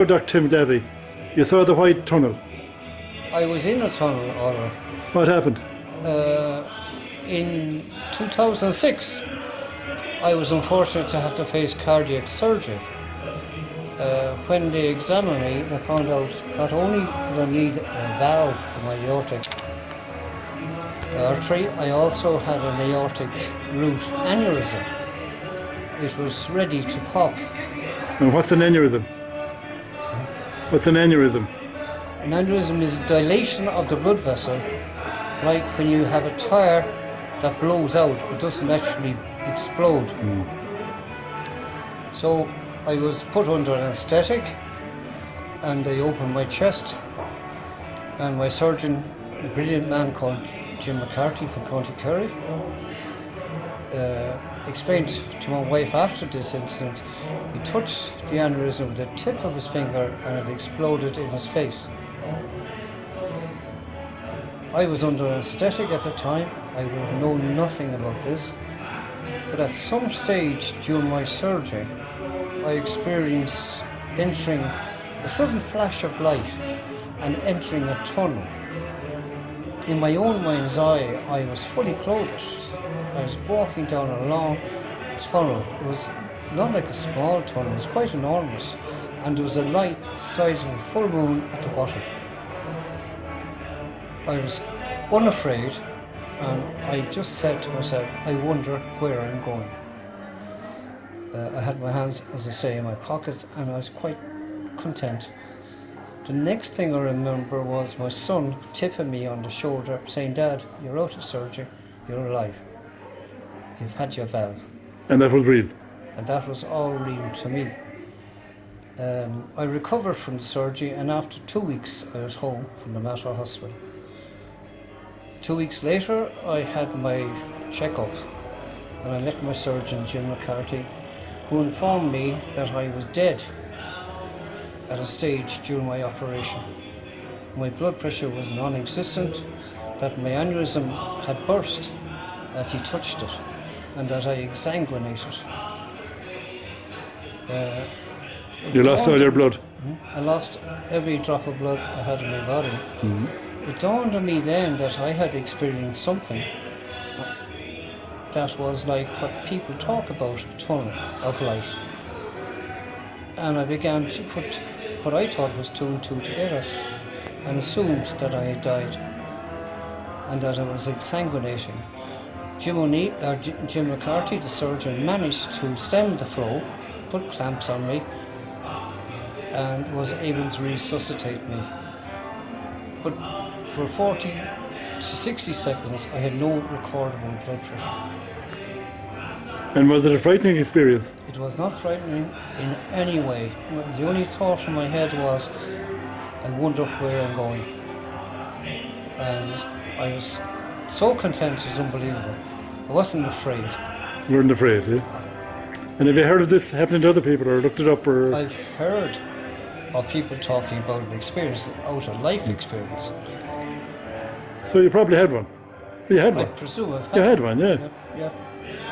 Dr. Tim Glavey, you saw the white tunnel. I was in a tunnel, Oliver. What happened? In 2006, I was unfortunate to have to face cardiac surgery. When they examined me, they found out not only did I need a valve in my aortic artery, I also had an aortic root aneurysm. It was ready to pop. And what's an aneurysm? What's an aneurysm? An aneurysm is dilation of the blood vessel, like when you have a tire that blows out, it doesn't actually explode. So I was put under anaesthetic and they opened my chest, and my surgeon, a brilliant man called Jim McCarthy from County Kerry, explained to my wife after this incident, he touched the aneurysm with the tip of his finger and it exploded in his face. I was under anaesthetic at the time. I would have known nothing about this, but at some stage during my surgery I experienced entering a sudden flash of light and entering a tunnel. In my own mind's eye, I was fully clothed. I was walking down a long tunnel. It was not like a small tunnel, it was quite enormous, and there was a light the size of a full moon at the bottom. I was unafraid, and I just said to myself, I wonder where I'm going. I had my hands, as I say, in my pockets, and I was quite content. The next thing I remember was my son tipping me on the shoulder, saying, Dad, you're out of surgery, you're alive. You've had your valve. And that was real? And that was all real to me. I recovered from the surgery, and after 2 weeks I was home from the Mater Hospital. 2 weeks later I had my checkup and I met my surgeon Jim McCarthy, who informed me that I was dead at a stage during my operation. My blood pressure was non-existent, that my aneurysm had burst as he touched it, and that I exsanguinated. You lost all your blood? I lost every drop of blood I had in my body. It dawned on me then that I had experienced something that was like what people talk about, a tunnel of light. And I began to put what I thought was two and two together and assumed that I had died and that I was exsanguinating. Jim McCarthy, the surgeon, managed to stem the flow, put clamps on me, and was able to resuscitate me. But for 40 to 60 seconds, I had no recordable blood pressure. And was it a frightening experience? It was not frightening in any way. The only thought in my head was, I wonder where I'm going. And I was so content, it was unbelievable. I wasn't afraid. You weren't afraid, yeah? And have you heard of this happening to other people, or looked it up, or...? I've heard of people talking about an experience, an out-of-life experience. So you probably had one? You had one? I presume I've had You had one, yeah. Yeah.